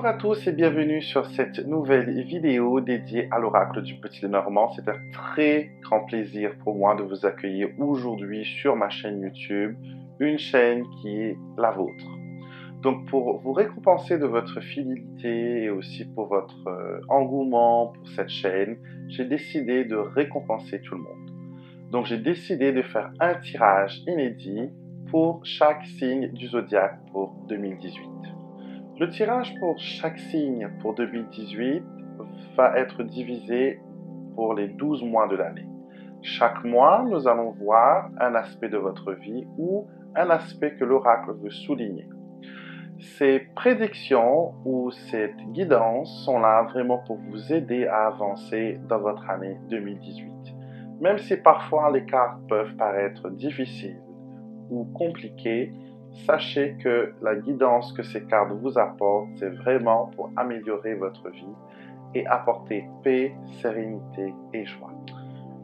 à tous et bienvenue sur cette nouvelle vidéo dédiée à l'oracle du Petit Lenormand. C'est un très grand plaisir pour moi de vous accueillir aujourd'hui sur ma chaîne YouTube, une chaîne qui est la vôtre. Donc pour vous récompenser de votre fidélité et aussi pour votre engouement pour cette chaîne, j'ai décidé de récompenser tout le monde. Donc j'ai décidé de faire un tirage inédit pour chaque signe du zodiaque pour 2018. Le tirage pour chaque signe pour 2018 va être divisé pour les 12 mois de l'année. Chaque mois, nous allons voir un aspect de votre vie ou un aspect que l'oracle veut souligner. Ces prédictions ou cette guidance sont là vraiment pour vous aider à avancer dans votre année 2018. Même si parfois les cartes peuvent paraître difficiles ou compliquées, sachez que la guidance que ces cartes vous apportent, c'est vraiment pour améliorer votre vie et apporter paix, sérénité et joie.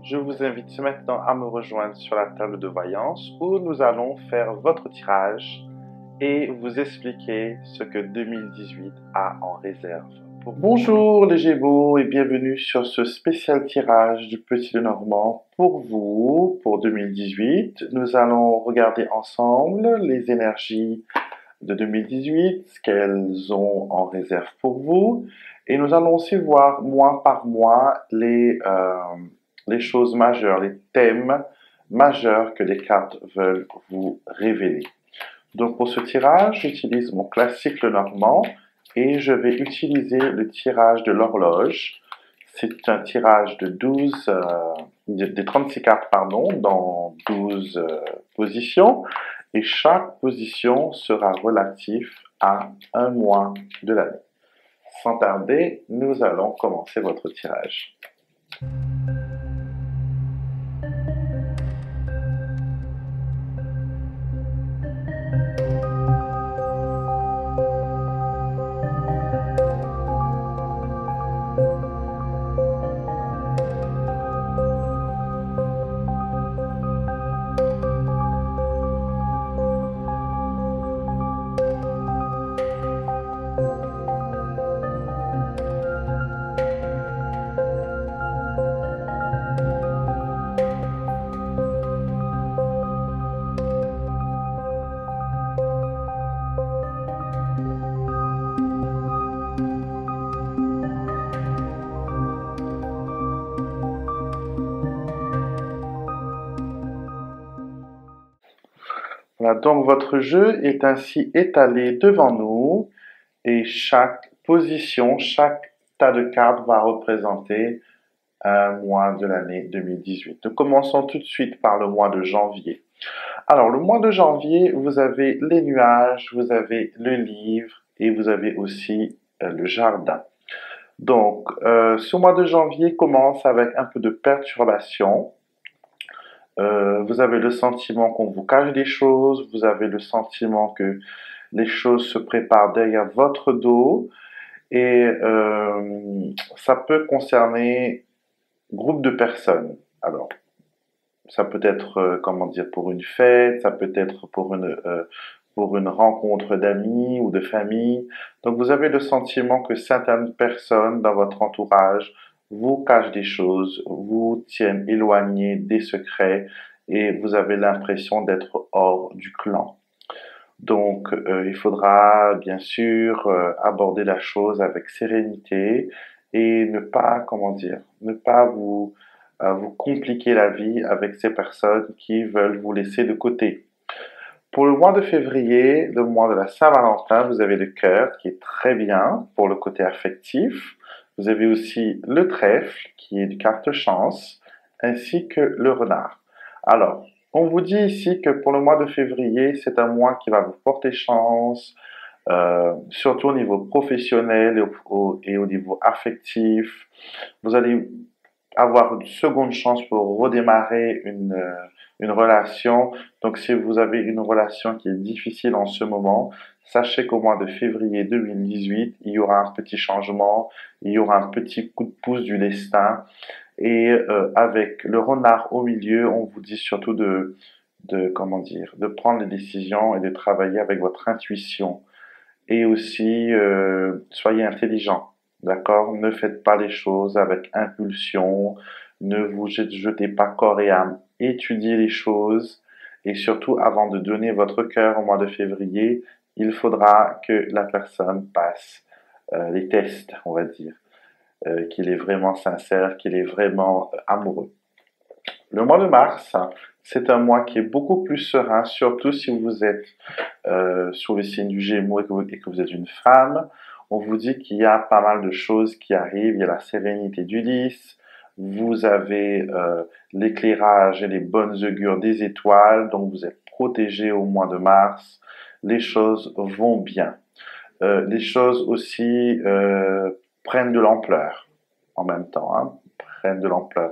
Je vous invite maintenant à me rejoindre sur la table de voyance où nous allons faire votre tirage et vous expliquer ce que 2018 a en réserve. Bonjour les Gémeaux et bienvenue sur ce spécial tirage du Petit Lenormand pour vous, pour 2018. Nous allons regarder ensemble les énergies de 2018, ce qu'elles ont en réserve pour vous. Et nous allons aussi voir mois par mois les choses majeures, les thèmes majeurs que les cartes veulent vous révéler. Donc pour ce tirage, j'utilise mon classique Lenormand et je vais utiliser le tirage de l'horloge. C'est un tirage de 36 cartes dans 12 positions et chaque position sera relative à un mois de l'année. Sans tarder, nous allons commencer votre tirage. Voilà, donc votre jeu est ainsi étalé devant nous et chaque position, chaque tas de cartes va représenter un mois de l'année 2018. Nous commençons tout de suite par le mois de janvier. Alors, le mois de janvier, vous avez les nuages, vous avez le livre et vous avez aussi le jardin. Donc, ce mois de janvier commence avec un peu de perturbation. Vous avez le sentiment qu'on vous cache des choses, vous avez le sentiment que les choses se préparent derrière votre dos et ça peut concerner groupe de personnes. Alors, ça peut être, pour une fête, ça peut être pour une rencontre d'amis ou de famille. Donc, vous avez le sentiment que certaines personnes dans votre entourage vous cachent des choses, vous tiennent éloignés des secrets et vous avez l'impression d'être hors du clan. Donc, il faudra bien sûr aborder la chose avec sérénité et ne pas, ne pas vous compliquer la vie avec ces personnes qui veulent vous laisser de côté. Pour le mois de février, le mois de la Saint-Valentin, vous avez le cœur qui est très bien pour le côté affectif. Vous avez aussi le trèfle qui est une carte chance, ainsi que le renard. Alors, on vous dit ici que pour le mois de février, c'est un mois qui va vous porter chance, surtout au niveau professionnel et au niveau affectif. Vous allez avoir une seconde chance pour redémarrer une relation. Donc, si vous avez une relation qui est difficile en ce moment, sachez qu'au mois de février 2018, il y aura un petit changement, il y aura un petit coup de pouce du destin. Et avec le renard au milieu, on vous dit surtout de prendre les décisions et de travailler avec votre intuition. et aussi soyez intelligent, d'accord? Ne faites pas les choses avec impulsion, ne vous jetez pas corps et âme, étudiez les choses et surtout avant de donner votre cœur au mois de février, il faudra que la personne passe les tests, on va dire, qu'il est vraiment sincère, qu'il est vraiment amoureux. Le mois de mars, c'est un mois qui est beaucoup plus serein, surtout si vous êtes sous le signe du Gémeaux et que vous êtes une femme. On vous dit qu'il y a pas mal de choses qui arrivent. Il y a la sérénité du lys, vous avez l'éclairage et les bonnes augures des étoiles, donc vous êtes protégé au mois de mars. Les choses vont bien. Les choses aussi prennent de l'ampleur en même temps, hein, prennent de l'ampleur.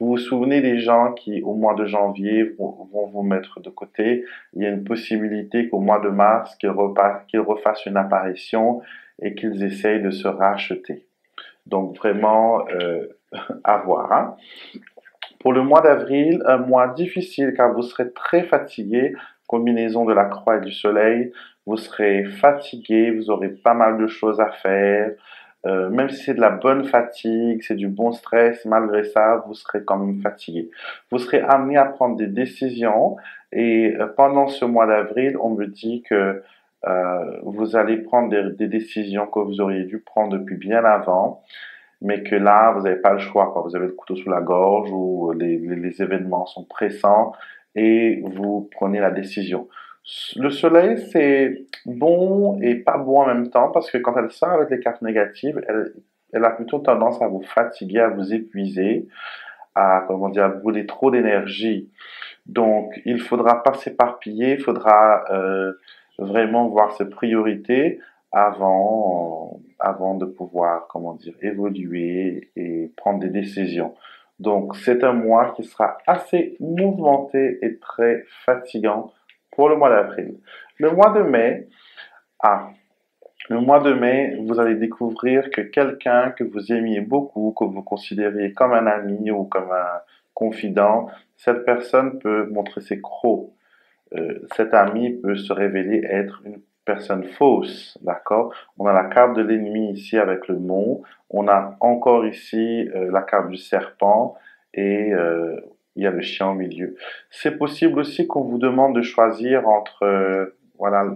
Vous vous souvenez des gens qui, au mois de janvier, vont vous mettre de côté. Il y a une possibilité qu'au mois de mars, qu'ils refassent une apparition et qu'ils essayent de se racheter. Donc vraiment, à voir. Hein. Pour le mois d'avril, un mois difficile car vous serez très fatigué, combinaison de la croix et du soleil, vous serez fatigué, vous aurez pas mal de choses à faire, même si c'est de la bonne fatigue, c'est du bon stress, malgré ça, vous serez quand même fatigué. Vous serez amené à prendre des décisions et pendant ce mois d'avril, on me dit que vous allez prendre des décisions que vous auriez dû prendre depuis bien avant mais que là, vous n'avez pas le choix, quoi. Vous avez le couteau sous la gorge ou les événements sont pressants et vous prenez la décision. Le soleil, c'est bon et pas bon en même temps parce que quand elle sort avec les cartes négatives, elle a plutôt tendance à vous fatiguer, à vous épuiser, à, comment dire, à brûler trop d'énergie. Donc, il faudra pas s'éparpiller, il faudra vraiment voir ses priorités avant de pouvoir, comment dire, évoluer et prendre des décisions. Donc, c'est un mois qui sera assez mouvementé et très fatigant pour le mois d'avril. Le mois de mai, ah, le mois de mai, vous allez découvrir que quelqu'un que vous aimiez beaucoup, que vous considériez comme un ami ou comme un confident, cette personne peut montrer ses crocs. Cet ami peut se révéler être une personne fausse, d'accord? On a la carte de l'ennemi ici avec le mont, on a encore ici la carte du serpent et il y a le chien au milieu. C'est possible aussi qu'on vous demande de choisir entre, voilà,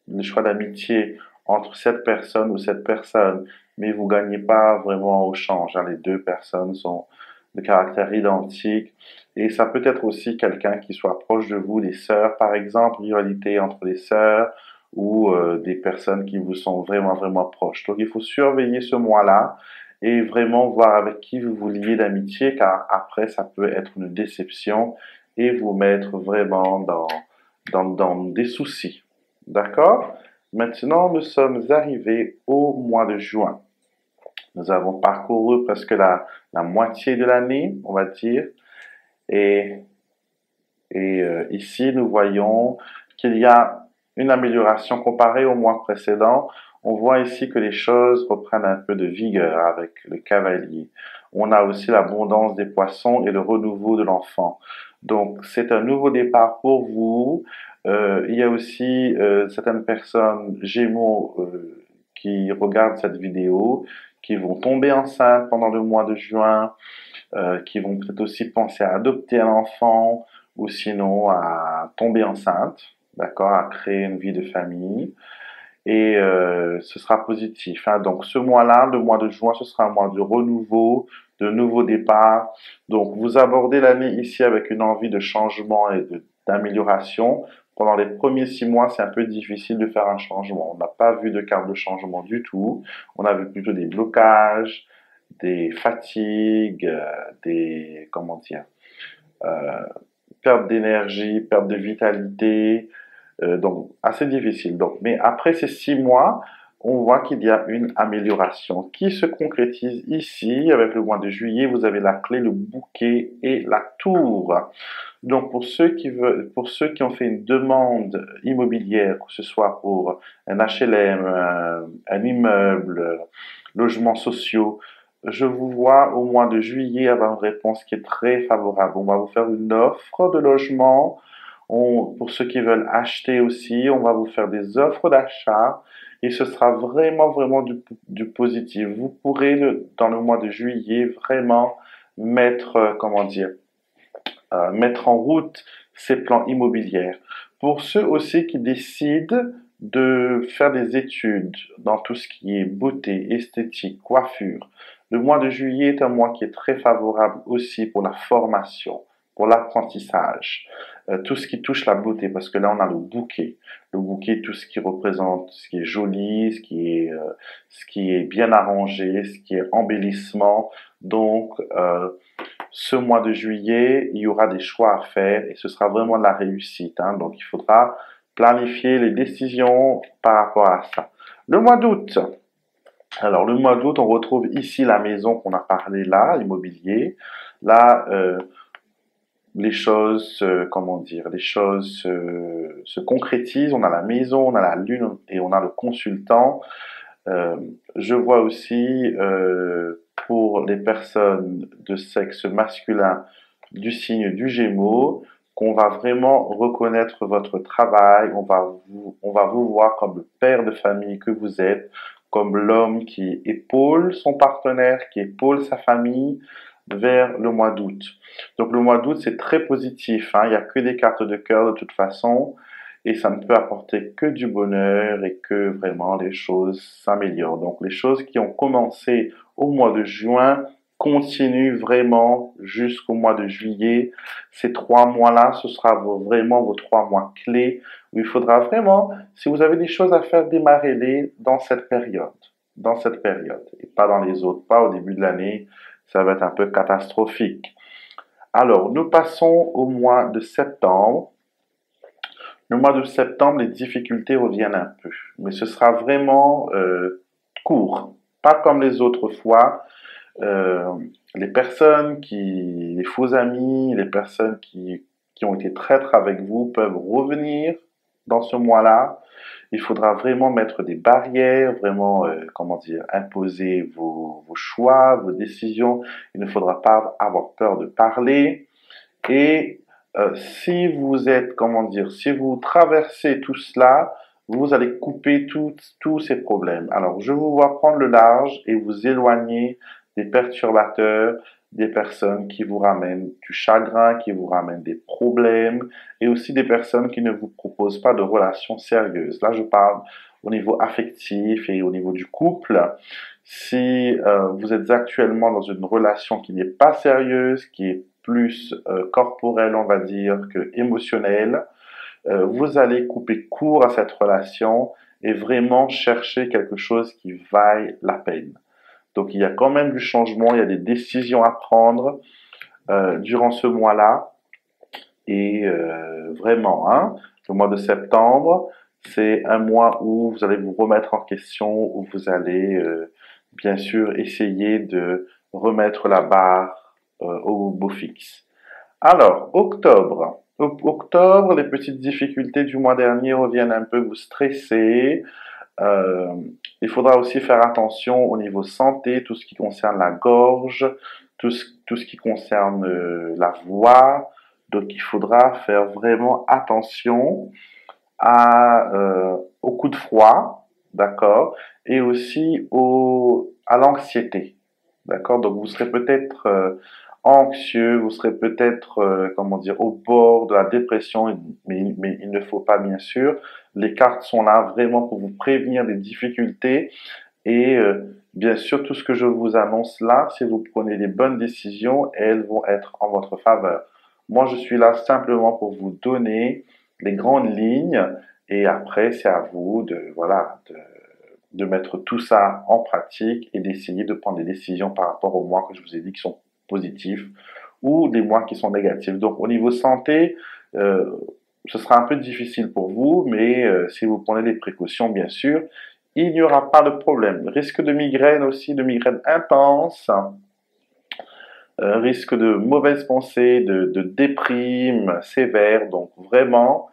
le choix d'amitié entre cette personne ou cette personne, mais vous gagnez pas vraiment au change. Hein. Les deux personnes sont de caractère identique et ça peut être aussi quelqu'un qui soit proche de vous, des sœurs par exemple, rivalité entre les sœurs ou des personnes qui vous sont vraiment vraiment proches. Donc il faut surveiller ce mois-là et vraiment voir avec qui vous vous liez d'amitié car après ça peut être une déception et vous mettre vraiment dans des soucis. D'accord? Maintenant, nous sommes arrivés au mois de juin. Nous avons parcouru presque la moitié de l'année, on va dire. Et, ici, nous voyons qu'il y a une amélioration comparée au mois précédent. On voit ici que les choses reprennent un peu de vigueur avec le cavalier. On a aussi l'abondance des poissons et le renouveau de l'enfant. Donc, c'est un nouveau départ pour vous. Il y a aussi certaines personnes Gémeaux qui regardent cette vidéo, qui vont tomber enceintes pendant le mois de juin, qui vont peut-être aussi penser à adopter un enfant ou sinon à tomber enceinte, d'accord, à créer une vie de famille. Et ce sera positif. Hein. Donc ce mois-là, le mois de juin, ce sera un mois de renouveau, de nouveaux départs. Donc vous abordez l'année ici avec une envie de changement et d'amélioration. Pendant les premiers 6 mois, c'est un peu difficile de faire un changement. On n'a pas vu de carte de changement du tout. On a vu plutôt des blocages, des fatigues, des, comment dire, euh, perte d'énergie, perte de vitalité, donc assez difficile. Donc, mais après ces 6 mois, on voit qu'il y a une amélioration qui se concrétise ici avec le mois de juillet. Vous avez la clé, le bouquet et la tour. Donc pour ceux qui ont fait une demande immobilière, que ce soit pour un HLM, un immeuble, logements sociaux, je vous vois au mois de juillet avoir une réponse qui est très favorable. On va vous faire une offre de logement Pour ceux qui veulent acheter aussi, on va vous faire des offres d'achat et ce sera vraiment, vraiment du positif. Vous pourrez, dans le mois de juillet, vraiment mettre, comment dire, mettre en route ces plans immobiliers. Pour ceux aussi qui décident de faire des études dans tout ce qui est beauté, esthétique, coiffure, le mois de juillet est un mois qui est très favorable aussi pour la formation, pour l'apprentissage, tout ce qui touche la beauté, parce que là on a le bouquet, tout ce qui représente, ce qui est joli, ce qui est bien arrangé, ce qui est embellissement. Donc, ce mois de juillet, il y aura des choix à faire et ce sera vraiment de la réussite, hein. Donc, il faudra planifier les décisions par rapport à ça. Le mois d'août. Alors, le mois d'août, on retrouve ici la maison qu'on a parlé là, immobilier. Là, les choses, comment dire, les choses se concrétisent. On a la maison, on a la lune et on a le consultant. Euh, je vois aussi pour les personnes de sexe masculin du signe du Gémeaux qu'on va vraiment reconnaître votre travail, on va vous voir comme le père de famille que vous êtes, comme l'homme qui épaule son partenaire, qui épaule sa famille vers le mois d'août. Donc le mois d'août, c'est très positif, hein, il n'y a que des cartes de cœur de toute façon et ça ne peut apporter que du bonheur et que vraiment les choses s'améliorent. Donc les choses qui ont commencé au mois de juin continuent vraiment jusqu'au mois de juillet. Ces 3 mois-là, ce sera vraiment vos 3 mois clés où il faudra vraiment, si vous avez des choses à faire, démarrer-les dans cette période. Dans cette période et pas dans les autres, pas au début de l'année, ça va être un peu catastrophique. Alors, nous passons au mois de septembre. Le mois de septembre, les difficultés reviennent un peu, mais ce sera vraiment court, pas comme les autres fois. Euh, les faux amis, les personnes qui ont été traîtres avec vous peuvent revenir dans ce mois-là. Il faudra vraiment mettre des barrières, vraiment, comment dire, imposer vos choix, vos décisions. Il ne faudra pas avoir peur de parler. Et si vous êtes, comment dire, si vous traversez tout cela, vous allez couper tous ces problèmes. Alors, je vous vois prendre le large et vous éloigner des perturbateurs, des personnes qui vous ramènent du chagrin, qui vous ramènent des problèmes, et aussi des personnes qui ne vous proposent pas de relations sérieuses. Là, je parle au niveau affectif et au niveau du couple. Si vous êtes actuellement dans une relation qui n'est pas sérieuse, qui est plus corporelle, on va dire, que émotionnelle, vous allez couper court à cette relation et vraiment chercher quelque chose qui vaille la peine. Donc il y a quand même du changement, il y a des décisions à prendre durant ce mois-là. Et vraiment, hein, le mois de septembre, c'est un mois où vous allez vous remettre en question, où vous allez bien sûr essayer de remettre la barre au beau fixe. Alors, octobre. Octobre, les petites difficultés du mois dernier reviennent un peu vous stresser. Euh, il faudra aussi faire attention au niveau santé, tout ce qui concerne la gorge, tout ce qui concerne la voix. Donc, il faudra faire vraiment attention au coup de froid, d'accord, et aussi à l'anxiété, d'accord. Donc, vous serez peut-être anxieux, vous serez peut-être, comment dire, au bord de la dépression, mais il ne faut pas, bien sûr. Les cartes sont là vraiment pour vous prévenir des difficultés et bien sûr, tout ce que je vous annonce là, si vous prenez les bonnes décisions, elles vont être en votre faveur. Moi, je suis là simplement pour vous donner les grandes lignes et après, c'est à vous voilà, de mettre tout ça en pratique et d'essayer de prendre des décisions par rapport aux mois que je vous ai dit qui sont positifs ou des mois qui sont négatifs. Donc, au niveau santé, euh, ce sera un peu difficile pour vous, mais si vous prenez des précautions, bien sûr, il n'y aura pas de problème. Risque de migraine aussi, de migraine intense, risque de mauvaises pensées, de déprime sévère. Donc vraiment,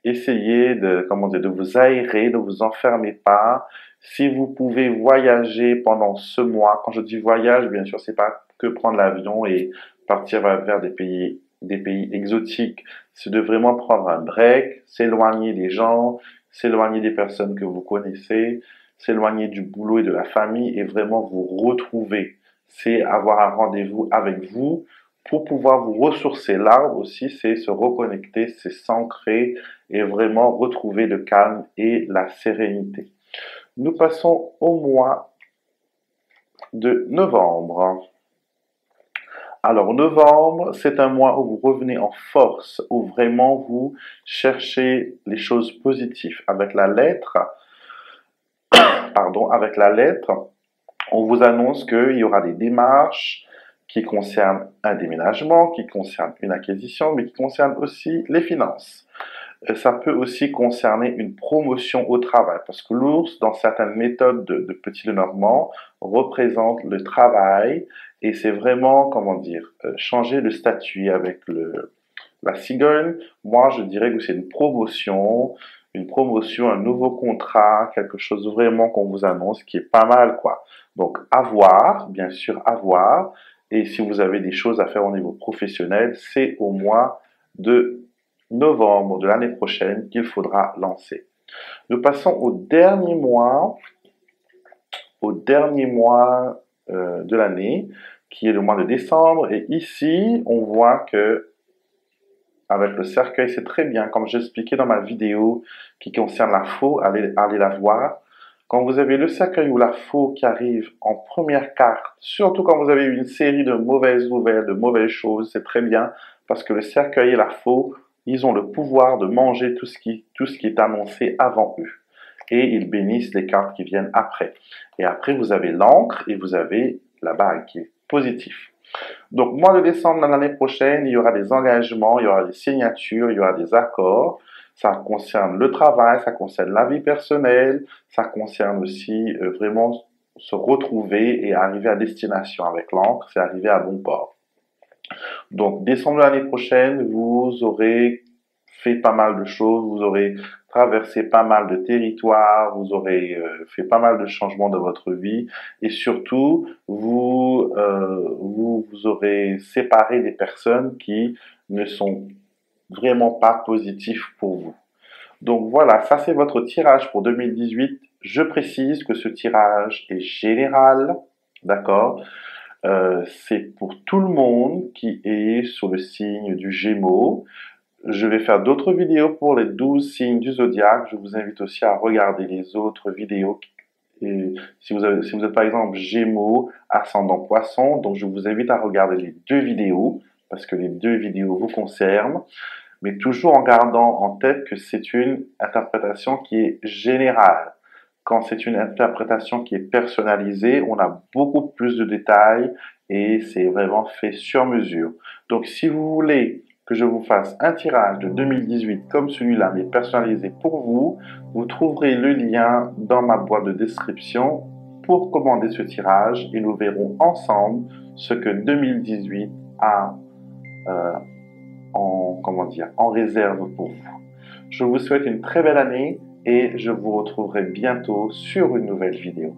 essayez de, comment dire, de vous aérer, ne vous enfermez pas. Si vous pouvez voyager pendant ce mois, quand je dis voyage, bien sûr, c'est pas que prendre l'avion et partir vers des pays des pays exotiques, c'est de vraiment prendre un break, s'éloigner des gens, s'éloigner des personnes que vous connaissez, s'éloigner du boulot et de la famille et vraiment vous retrouver. C'est avoir un rendez-vous avec vous pour pouvoir vous ressourcer. Là aussi, c'est se reconnecter, c'est s'ancrer et vraiment retrouver le calme et la sérénité. Nous passons au mois de novembre. Alors, novembre, c'est un mois où vous revenez en force, où vraiment vous cherchez les choses positives. Avec la lettre, on vous annonce qu'il y aura des démarches qui concernent un déménagement, qui concernent une acquisition, mais qui concernent aussi les finances. Ça peut aussi concerner une promotion au travail, parce que l'ours, dans certaines méthodes de Petit Lenormand, représente le travail, et c'est vraiment, comment dire, changer de statut avec la cigogne. Moi, je dirais que c'est une promotion, un nouveau contrat, quelque chose vraiment qu'on vous annonce qui est pas mal, quoi. Donc, à voir, bien sûr, à voir. Et si vous avez des choses à faire au niveau professionnel, c'est au mois de novembre de l'année prochaine qu'il faudra lancer. Nous passons au dernier mois de l'année, qui est le mois de décembre. Et ici, on voit que avec le cercueil, c'est très bien, comme j'expliquais dans ma vidéo qui concerne la faux, allez la voir. Quand vous avez le cercueil ou la faux qui arrive en première carte, surtout quand vous avez eu une série de mauvaises nouvelles, de mauvaises choses, c'est très bien, parce que le cercueil et la faux, ils ont le pouvoir de manger tout ce qui est annoncé avant eux. Et ils bénissent les cartes qui viennent après. Et après, vous avez l'encre et vous avez la bague qui est positive. Donc, mois de décembre de l'année prochaine, il y aura des engagements, il y aura des signatures, il y aura des accords. Ça concerne le travail, ça concerne la vie personnelle, ça concerne aussi vraiment se retrouver et arriver à destination avec l'encre, c'est arriver à bon port. Donc, décembre de l'année prochaine, vous aurez fait pas mal de choses, vous aurez traversé pas mal de territoires, vous aurez fait pas mal de changements dans votre vie et surtout, vous aurez séparé des personnes qui ne sont vraiment pas positives pour vous. Donc voilà, ça c'est votre tirage pour 2018. Je précise que ce tirage est général, d'accord? C'est pour tout le monde qui est sur le signe du Gémeaux. Je vais faire d'autres vidéos pour les 12 signes du zodiaque. Je vous invite aussi à regarder les autres vidéos. Et si vous êtes par exemple Gémeaux, ascendant Poisson, donc je vous invite à regarder les deux vidéos parce que les deux vidéos vous concernent, mais toujours en gardant en tête que c'est une interprétation qui est générale. Quand c'est une interprétation qui est personnalisée, on a beaucoup plus de détails et c'est vraiment fait sur mesure. Donc si vous voulez que je vous fasse un tirage de 2018 comme celui-là, mais personnalisé pour vous, vous trouverez le lien dans ma boîte de description pour commander ce tirage et nous verrons ensemble ce que 2018 a en réserve pour vous. Je vous souhaite une très belle année et je vous retrouverai bientôt sur une nouvelle vidéo.